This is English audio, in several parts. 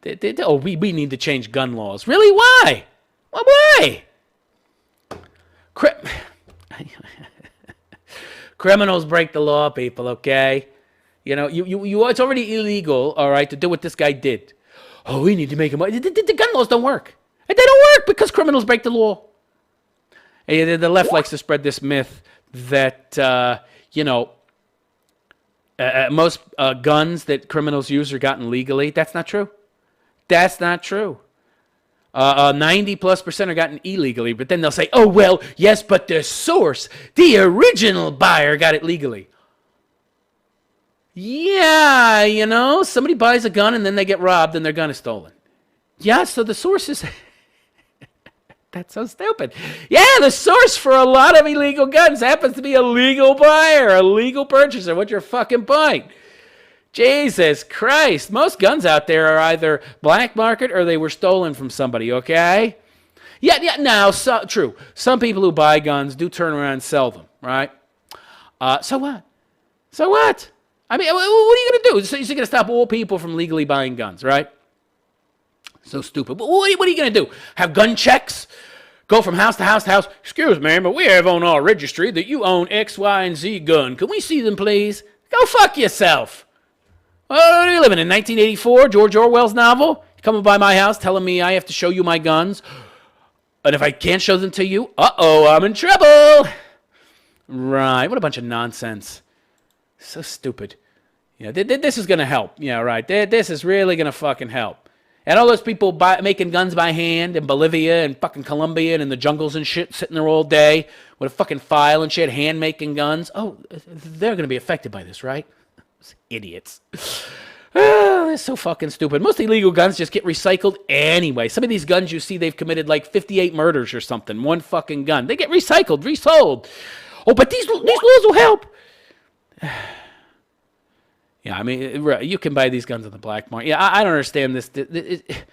we need to change gun laws. Really? Why? Why? Criminals break the law, people, okay? You know, it's already illegal, all right, to do what this guy did. Oh, we need to make him... The gun laws don't work. They don't work because criminals break the law. And the left likes to spread this myth that, most guns that criminals use are gotten legally. That's not true. 90+% are gotten illegally, but then they'll say, oh, well, yes, but the source, the original buyer got it legally. Yeah, somebody buys a gun and then they get robbed and their gun is stolen. Yeah, so the source is... That's so stupid. Yeah, the source for a lot of illegal guns happens to be a legal buyer, a legal purchaser. What's your fucking point? Jesus Christ. Most guns out there are either black market or they were stolen from somebody, okay? Yeah, now, true. Some people who buy guns do turn around and sell them, right? So what? I mean, what are you going to do? So you're going to stop all people from legally buying guns, right? So stupid. But what are you going to do? Have gun checks? Go from house to house to house? Excuse me, but we have on our registry that you own X, Y, and Z gun. Can we see them, please? Go fuck yourself. What are you living in, 1984, George Orwell's novel? You're coming by my house telling me I have to show you my guns. And if I can't show them to you, I'm in trouble. Right, what a bunch of nonsense. So stupid. This is going to help. Yeah, right. This is really going to fucking help. And all those people making guns by hand in Bolivia and fucking Colombia and in the jungles and shit, sitting there all day with a fucking file and shit, hand-making guns. Oh, they're going to be affected by this, right? Idiots. They're so fucking stupid. Most illegal guns just get recycled anyway. Some of these guns you see, they've committed like 58 murders or something. One fucking gun. They get recycled, resold. Oh, but these laws will help. Yeah, I mean, you can buy these guns on the black market. Yeah, I don't understand this. It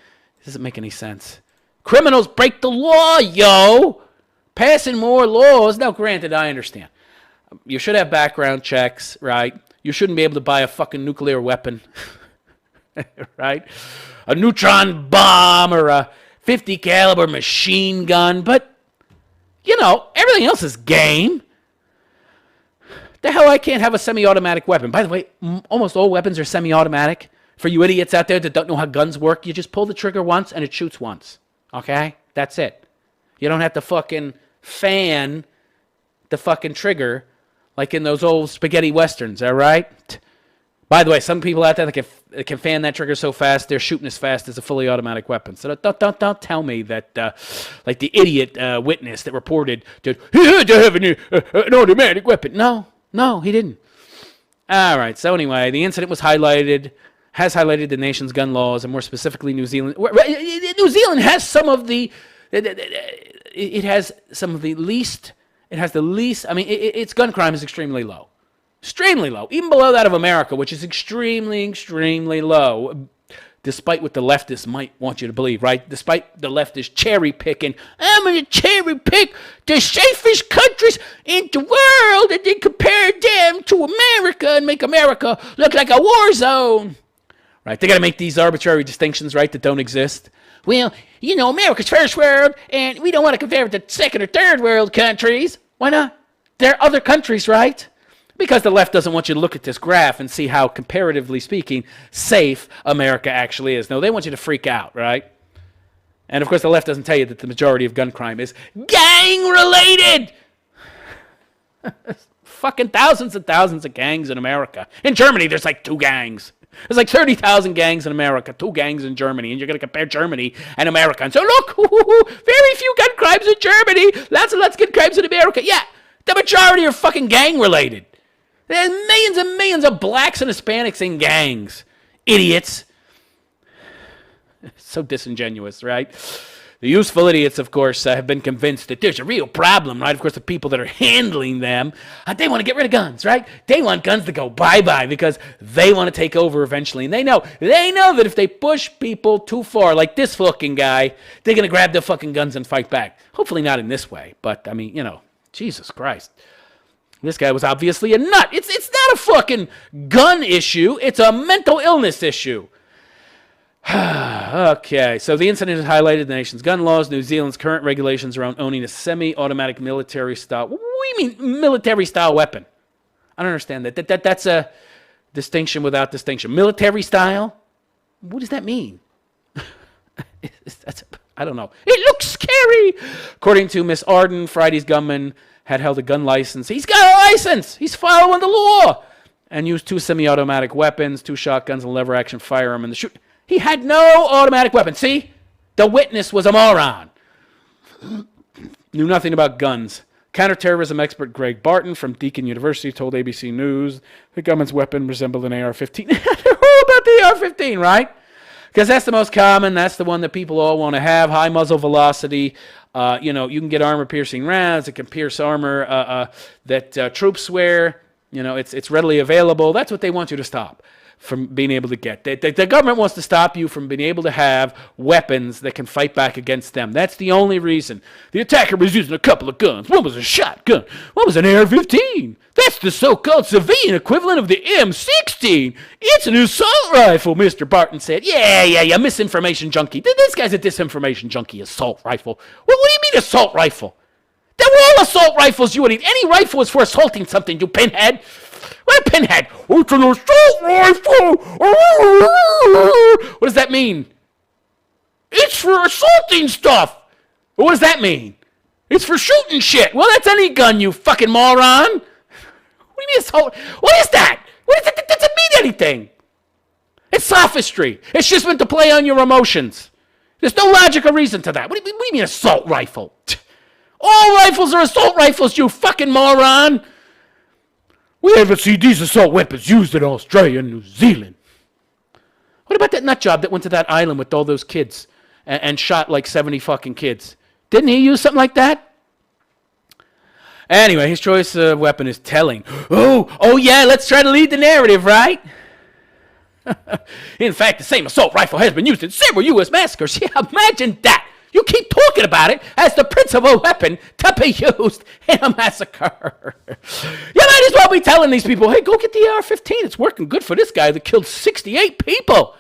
doesn't make any sense. Criminals break the law, yo! Passing more laws. Now, granted, I understand. You should have background checks, right? You shouldn't be able to buy a fucking nuclear weapon, right? A neutron bomb or a 50 caliber machine gun. But, everything else is game. The hell, I can't have a semi-automatic weapon. By the way, almost all weapons are semi-automatic. For you idiots out there that don't know how guns work, you just pull the trigger once and it shoots once. Okay? That's it. You don't have to fucking fan the fucking trigger like in those old spaghetti westerns, all right? By the way, some people out there that can fan that trigger so fast, they're shooting as fast as a fully automatic weapon. So don't tell me that, like the idiot witness that reported that he had to have an automatic weapon. No, he didn't. All right, so anyway, the incident has highlighted the nation's gun laws, and more specifically New Zealand. New Zealand has some of the least, I mean, its gun crime is extremely low. Extremely low, even below that of America, which is extremely, extremely low, despite what the leftists might want you to believe, right? Despite the leftists cherry picking, I'm going to cherry pick the safest countries in the world and then compare them to America and make America look like a war zone. Right? They got to make these arbitrary distinctions, right, that don't exist. Well, America's first world, and we don't want to compare it to second or third world countries. Why not? They're other countries, right? Because the left doesn't want you to look at this graph and see how, comparatively speaking, safe America actually is. No, they want you to freak out, right? And, of course, the left doesn't tell you that the majority of gun crime is gang-related. Fucking thousands and thousands of gangs in America. In Germany, there's like 2 gangs. There's like 30,000 gangs in America, 2 gangs in Germany, and you're going to compare Germany and America. And so, look, very few gun crimes in Germany, lots and lots of gun crimes in America. Yeah, the majority are fucking gang-related. There's millions and millions of blacks and Hispanics in gangs. Idiots. So disingenuous, right? The useful idiots, of course, have been convinced that there's a real problem, right? Of course, the people that are handling them, they want to get rid of guns, right? They want guns to go bye-bye because they want to take over eventually. And they know that if they push people too far, like this fucking guy, they're going to grab their fucking guns and fight back. Hopefully not in this way, but, I mean, Jesus Christ. This guy was obviously a nut. It's not a fucking gun issue. It's a mental illness issue. Okay, so the incident has highlighted the nation's gun laws, New Zealand's current regulations around owning a semi-automatic military-style. What do you mean military-style weapon? I don't understand that. That's a distinction without distinction. Military-style? What does that mean? I don't know. It looks scary. According to Miss Arden, Friday's gunman had held a gun license. He's got a license. He's following the law. And used 2 semi-automatic weapons, 2 shotguns, and a lever-action firearm in the shoot. He had no automatic weapon. See? The witness was a moron. Knew nothing about guns. Counterterrorism expert Greg Barton from Deakin University told ABC News the gunman's weapon resembled an AR-15. Who about the AR-15, right? Because that's the most common. That's the one that people all want to have. High muzzle velocity. You can get armor-piercing rounds. It can pierce armor that troops wear. It's readily available. That's what they want you to stop from being able to get. The government wants to stop you from being able to have weapons that can fight back against them. That's the only reason. The attacker was using a couple of guns. One was a shotgun. One was an AR-15. That's the so-called civilian equivalent of the M16. It's an assault rifle, Mr. Barton said. Yeah, misinformation junkie. This guy's a disinformation junkie, assault rifle. What do you mean assault rifle? They're all assault rifles, you idiot. Any rifle is for assaulting something, you pinhead. What a pinhead? It's an assault rifle. What does that mean? It's for assaulting stuff. What does that mean? It's for shooting shit. Well, that's any gun, you fucking moron. What do you mean assault? What is that? That doesn't mean anything. It's sophistry. It's just meant to play on your emotions. There's no logic or reason to that. What do you mean assault rifle? All rifles are assault rifles, you fucking moron. We haven't seen these assault weapons used in Australia and New Zealand. What about that nut job that went to that island with all those kids and shot like 70 fucking kids? Didn't he use something like that? Anyway, his choice of weapon is telling. Oh yeah, let's try to lead the narrative, right? In fact, the same assault rifle has been used in several U.S. massacres. Yeah, imagine that. You keep talking about it as the principal weapon to be used in a massacre. You might as well be telling these people, hey, go get the AR-15. It's working good for this guy that killed 68 people.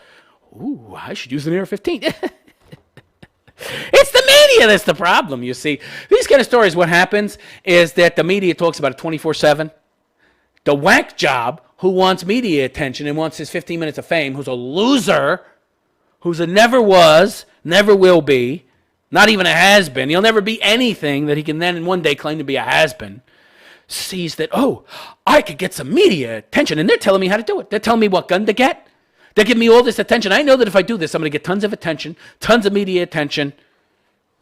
Ooh, I should use an AR-15. It's the media that's the problem, you see. These kind of stories, what happens is that the media talks about it 24/7. The whack job who wants media attention and wants his 15 minutes of fame, who's a loser, who's a never was, never will be, not even a has-been. He'll never be anything that he can then in one day claim to be a has-been. Sees that, I could get some media attention, and they're telling me how to do it. They're telling me what gun to get. They're giving me all this attention. I know that if I do this, I'm going to get tons of attention, tons of media attention,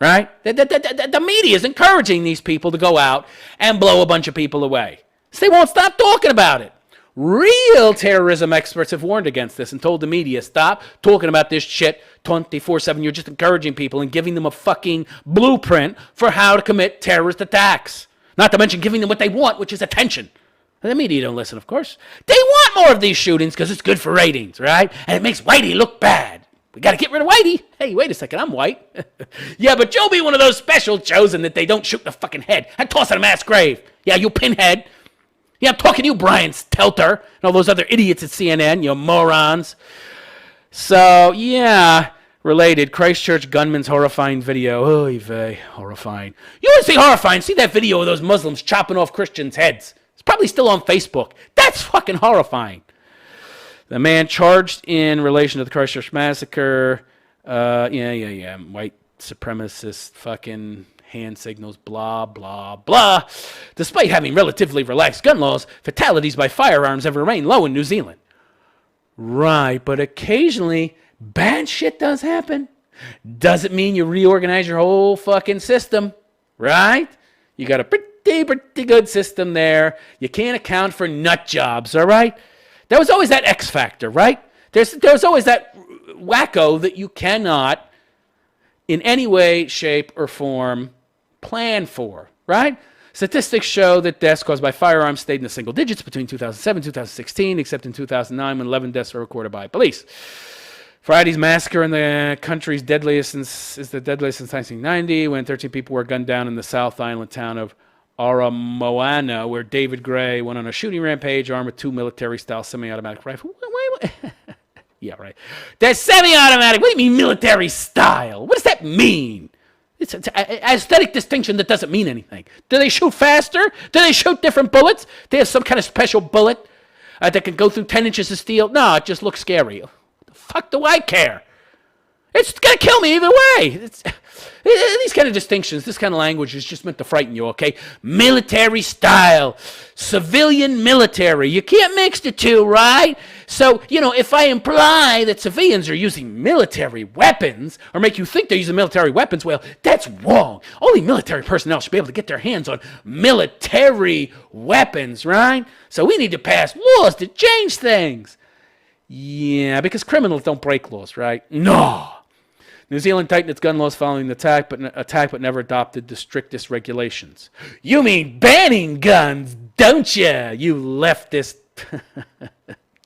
right? The media is encouraging these people to go out and blow a bunch of people away. So they won't stop talking about it. Real terrorism experts have warned against this and told the media, stop talking about this shit 24/7. You're just encouraging people and giving them a fucking blueprint for how to commit terrorist attacks. Not to mention giving them what they want, which is attention. The media don't listen, of course. They want more of these shootings because it's good for ratings, right? And it makes Whitey look bad. We got to get rid of Whitey. Hey, wait a second, I'm white. Yeah, but you'll be one of those special chosen that they don't shoot in the fucking head and toss in a mass grave. Yeah, you pinhead. Yeah, I'm talking to you, Brian Stelter, and all those other idiots at CNN, you morons. So, yeah, related, Christchurch gunman's horrifying video. Oy vey, horrifying. You want to see horrifying? See that video of those Muslims chopping off Christians' heads. It's probably still on Facebook. That's fucking horrifying. The man charged in relation to the Christchurch massacre. Yeah. White supremacist fucking hand signals, blah, blah, blah. Despite having relatively relaxed gun laws, fatalities by firearms have remained low in New Zealand. Right, but occasionally bad shit does happen. Doesn't mean you reorganize your whole fucking system, right? You got a pretty good system there. You can't account for nut jobs, all right? There was always that X factor, right? There's always that wacko that you cannot, in any way, shape, or form, plan for, right? Statistics show that deaths caused by firearms stayed in the single digits between 2007 and 2016, except in 2009 when 11 deaths were recorded by police. Friday's massacre in the country's deadliest is the deadliest since 1990, when 13 people were gunned down in the South Island town of Aramoana, where David Gray went on a shooting rampage armed with 2 military-style semi-automatic rifles. Wait. Yeah, right. They're semi-automatic. What do you mean military style? What does that mean? It's an aesthetic distinction that doesn't mean anything. Do they shoot faster? Do they shoot different bullets? Do they have some kind of special bullet that can go through 10 inches of steel? No, it just looks scary. What the fuck do I care? It's going to kill me either way. These kind of distinctions, this kind of language is just meant to frighten you, okay? Military style, civilian military. You can't mix the two, right? So, if I imply that civilians are using military weapons or make you think they're using military weapons, well, that's wrong. Only military personnel should be able to get their hands on military weapons, right? So we need to pass laws to change things. Yeah, because criminals don't break laws, right? No. New Zealand tightened its gun laws following the attack, but never adopted the strictest regulations. You mean banning guns, don't you? You leftist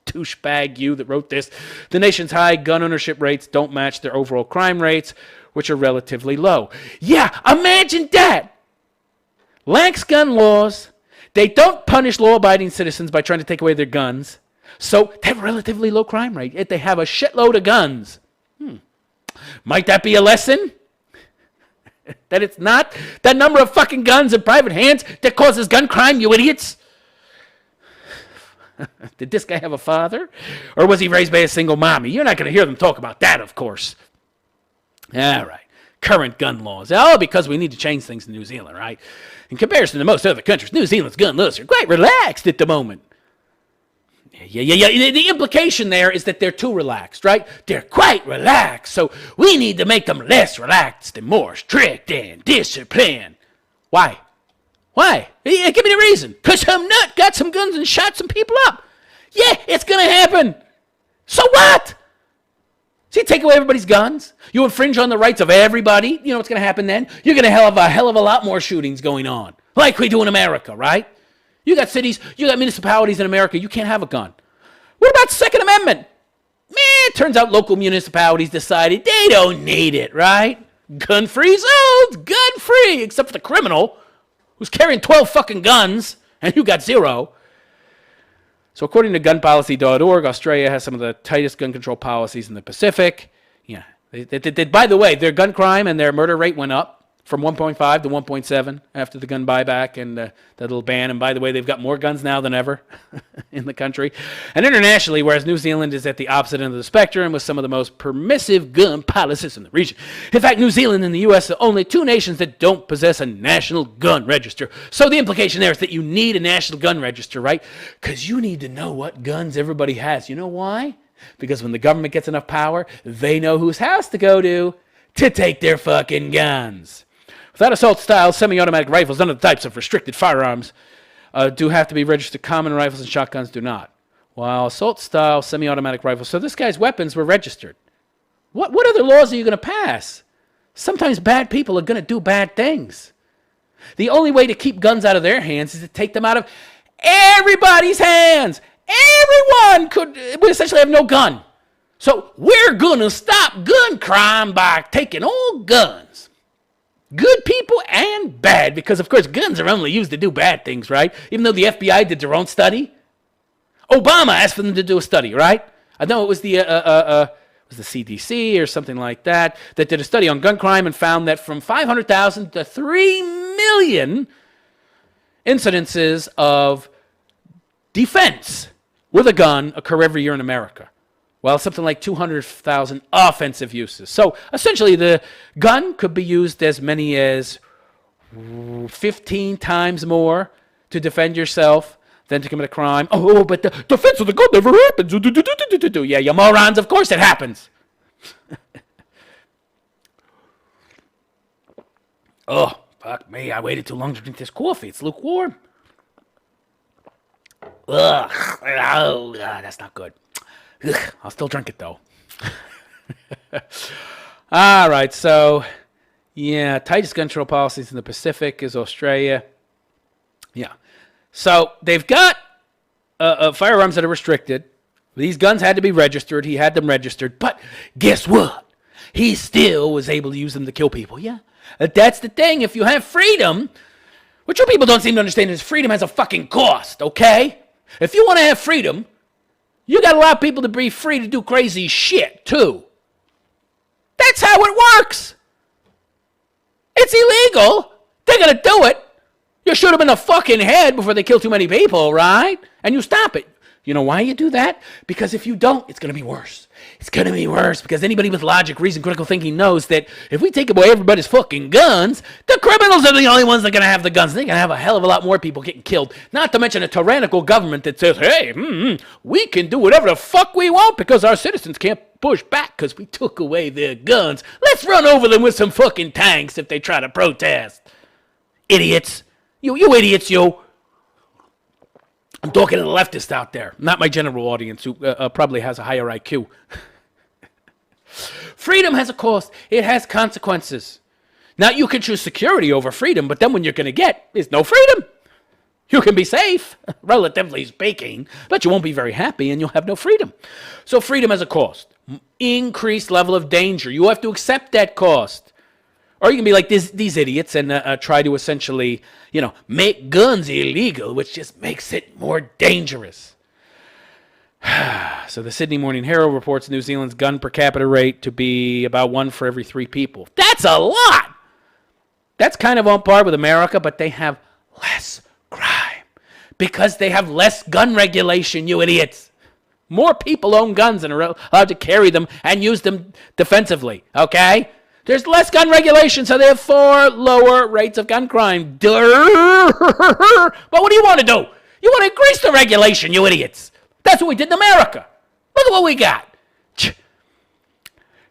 douchebag, you that wrote this. The nation's high gun ownership rates don't match their overall crime rates, which are relatively low. Yeah, imagine that. Lax gun laws. They don't punish law-abiding citizens by trying to take away their guns. So they have a relatively low crime rate, yet they have a shitload of guns. Might that be a lesson? That it's not that number of fucking guns in private hands that causes gun crime, you idiots? Did this guy have a father? Or was he raised by a single mommy? You're not going to hear them talk about that, of course. All right. Current gun laws. Oh, because we need to change things in New Zealand, right? In comparison to most other countries, New Zealand's gun laws are quite relaxed at the moment. Yeah. The implication there is that they're too relaxed, right? They're quite relaxed, so we need to make them less relaxed and more strict and disciplined. Why? Yeah, give me the reason. Because some nut got some guns and shot some people up. Yeah, it's going to happen. So what? So you take away everybody's guns? You infringe on the rights of everybody? You know what's going to happen then? You're going to have a hell of a lot more shootings going on, like we do in America, right? You got cities, you got municipalities in America, you can't have a gun. What about the Second Amendment? It turns out local municipalities decided they don't need it, right? Gun-free zones, gun-free, except for the criminal who's carrying 12 fucking guns, and you got 0. So according to gunpolicy.org, Australia has some of the tightest gun control policies in the Pacific. Yeah, by the way, their gun crime and their murder rate went up from 1.5 to 1.7 after the gun buyback and that little ban. And by the way, they've got more guns now than ever in the country. And internationally, whereas New Zealand is at the opposite end of the spectrum with some of the most permissive gun policies in the region. In fact, New Zealand and the U.S. are only 2 nations that don't possess a national gun register. So the implication there is that you need a national gun register, right? Because you need to know what guns everybody has. You know why? Because when the government gets enough power, they know whose house to go to take their fucking guns. Without assault-style semi-automatic rifles, none of the types of restricted firearms do have to be registered. Common rifles and shotguns do not. While assault-style semi-automatic rifles, so this guy's weapons were registered. What other laws are you going to pass? Sometimes bad people are going to do bad things. The only way to keep guns out of their hands is to take them out of everybody's hands. Everyone would essentially have no gun. So we're going to stop gun crime by taking all guns. Good people and bad, because of course guns are only used to do bad things, right? Even though the FBI did their own study. Obama asked for them to do a study, right? I know it was the CDC or something like that did a study on gun crime and found that from 500,000 to 3 million incidences of defense with a gun occur every year in America. Well, something like 200,000 offensive uses. So essentially the gun could be used as many as 15 times more to defend yourself than to commit a crime. Oh, but the defense of the gun never happens. Yeah, you morons, of course it happens. Oh, fuck me, I waited too long to drink this coffee. It's lukewarm. Ugh, oh, that's not good. Ugh, I'll still drink it, though. All right, so, yeah, tightest gun control policies in the Pacific is Australia. Yeah. So they've got firearms that are restricted. These guns had to be registered. He had them registered. But guess what? He still was able to use them to kill people. Yeah. That's the thing. If you have freedom, what you people don't seem to understand is freedom has a fucking cost, okay? If you want to have freedom, You got to allow people to be free to do crazy shit, too. That's how it works. It's illegal. They're going to do it. You shoot them in the fucking head before they kill too many people, right? And you stop it. You know why you do that? Because if you don't, it's going to be worse. It's going to be worse because anybody with logic, reason, critical thinking knows that if we take away everybody's fucking guns, the criminals are the only ones that are going to have the guns. They're going to have a hell of a lot more people getting killed. Not to mention a tyrannical government that says, hey, we can do whatever the fuck we want because our citizens can't push back because we took away their guns. Let's run over them with some fucking tanks if they try to protest. Idiots. You idiots, you. I'm talking to the leftists out there, not my general audience who probably has a higher IQ. Freedom has a cost. It has consequences. Now, you can choose security over freedom, but then what you're going to get is no freedom. You can be safe, relatively speaking, but you won't be very happy and you'll have no freedom. So freedom has a cost. Increased level of danger. You have to accept that cost. Or you can be like these idiots and try to essentially, make guns illegal, which just makes it more dangerous. So the Sydney Morning Herald reports New Zealand's gun per capita rate to be about 1 for every 3 people. That's a lot! That's kind of on par with America, but they have less crime. Because they have less gun regulation, you idiots. More people own guns and are allowed to carry them and use them defensively, okay? There's less gun regulation, so therefore lower rates of gun crime. But what do you want to do? You want to increase the regulation, you idiots. That's what we did in America. Look at what we got.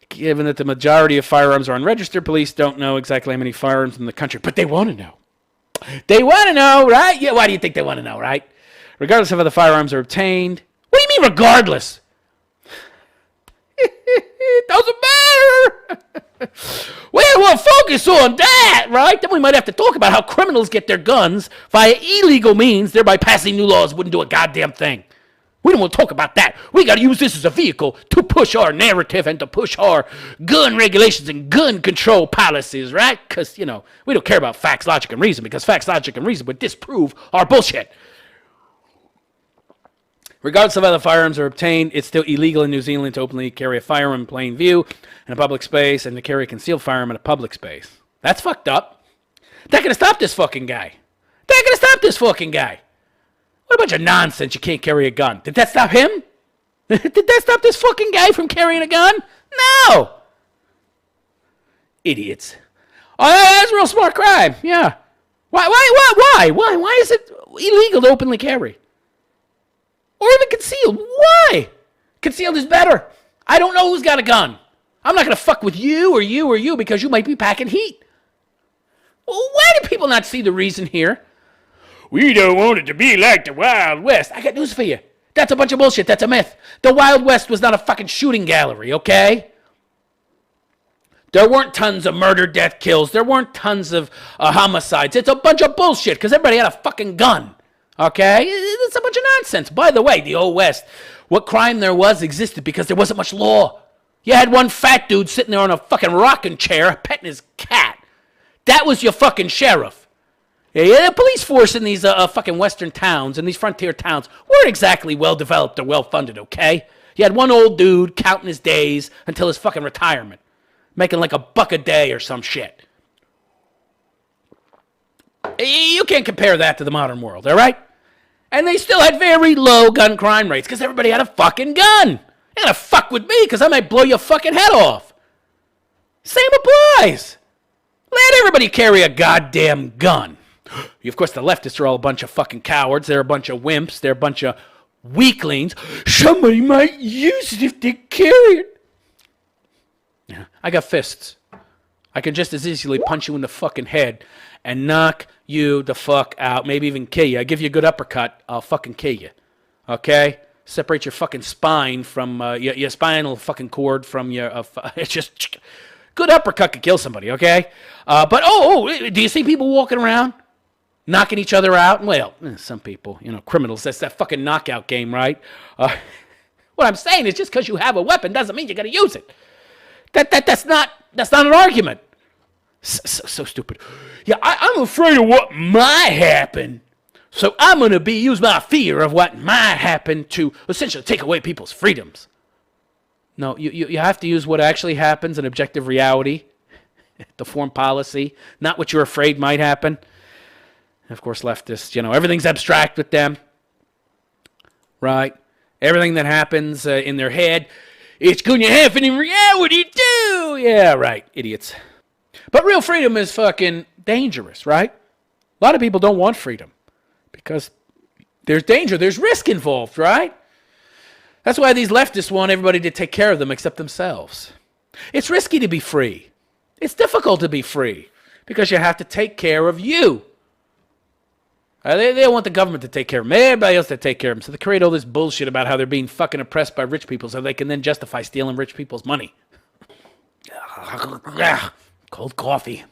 Given that the majority of firearms are unregistered, police don't know exactly how many firearms in the country, but they want to know. They want to know, right? Yeah, why do you think they want to know, right? Regardless of how the firearms are obtained. What do you mean regardless? It doesn't matter. Well, we'll focus on that, right? Then we might have to talk about how criminals get their guns via illegal means, thereby passing new laws wouldn't do a goddamn thing. We don't want to talk about that. We got to use this as a vehicle to push our narrative and to push our gun regulations and gun control policies, right? Because, we don't care about facts, logic, and reason because facts, logic, and reason would disprove our bullshit. Regardless of how the firearms are obtained, it's still illegal in New Zealand to openly carry a firearm in plain view in a public space and to carry a concealed firearm in a public space. That's fucked up. They're going to stop this fucking guy. What a bunch of nonsense, you can't carry a gun. Did that stop him? Did that stop this fucking guy from carrying a gun? No. Idiots. Oh, that's a real smart crime. Yeah. Why is it illegal to openly carry? Or even concealed. Why? Concealed is better. I don't know who's got a gun. I'm not going to fuck with you or you or you because you might be packing heat. Well, why do people not see the reason here? We don't want it to be like the Wild West. I got news for you. That's a bunch of bullshit. That's a myth. The Wild West was not a fucking shooting gallery, okay? There weren't tons of murder, death, kills. There weren't tons of homicides. It's a bunch of bullshit because everybody had a fucking gun. Okay? It's a bunch of nonsense. By the way, the Old West, what crime there was existed because there wasn't much law. You had one fat dude sitting there on a fucking rocking chair petting his cat. That was your fucking sheriff. Yeah, the police force in these fucking western towns and these frontier towns weren't exactly well-developed or well-funded, okay? You had one old dude counting his days until his fucking retirement, making like $1 a day or some shit. You can't compare that to the modern world, all right? And they still had very low gun crime rates because everybody had a fucking gun. You gotta fuck with me because I might blow your fucking head off. Same applies. Let everybody carry a goddamn gun. Of course, the leftists are all a bunch of fucking cowards. They're a bunch of wimps. They're a bunch of weaklings. Somebody might use it if they carry it. Yeah, I got fists. I can just as easily punch you in the fucking head and knock you the fuck out, maybe even kill you. I give you a good uppercut, I'll fucking kill you. Okay? Separate your fucking spine from your spinal fucking cord from your... it's just... Good uppercut could kill somebody, okay? But, do you see people walking around? Knocking each other out? Well, some people, criminals. That's that fucking knockout game, right? What I'm saying is just because you have a weapon doesn't mean you got to use it. That's not an argument. So stupid. Yeah, I'm afraid of what might happen. So I'm going to use my fear of what might happen to essentially take away people's freedoms. No, you have to use what actually happens in objective reality to form policy, not what you're afraid might happen. Of course, leftists, everything's abstract with them, right? Everything that happens in their head, it's going to happen in reality too. Yeah, right, idiots. But real freedom is fucking dangerous, right? A lot of people don't want freedom because there's danger, there's risk involved, right? That's why these leftists want everybody to take care of them except themselves. It's risky to be free. It's difficult to be free because you have to take care of you. They don't want the government to take care of them. Everybody else to take care of them. So they create all this bullshit about how they're being fucking oppressed by rich people so they can then justify stealing rich people's money. Cold coffee.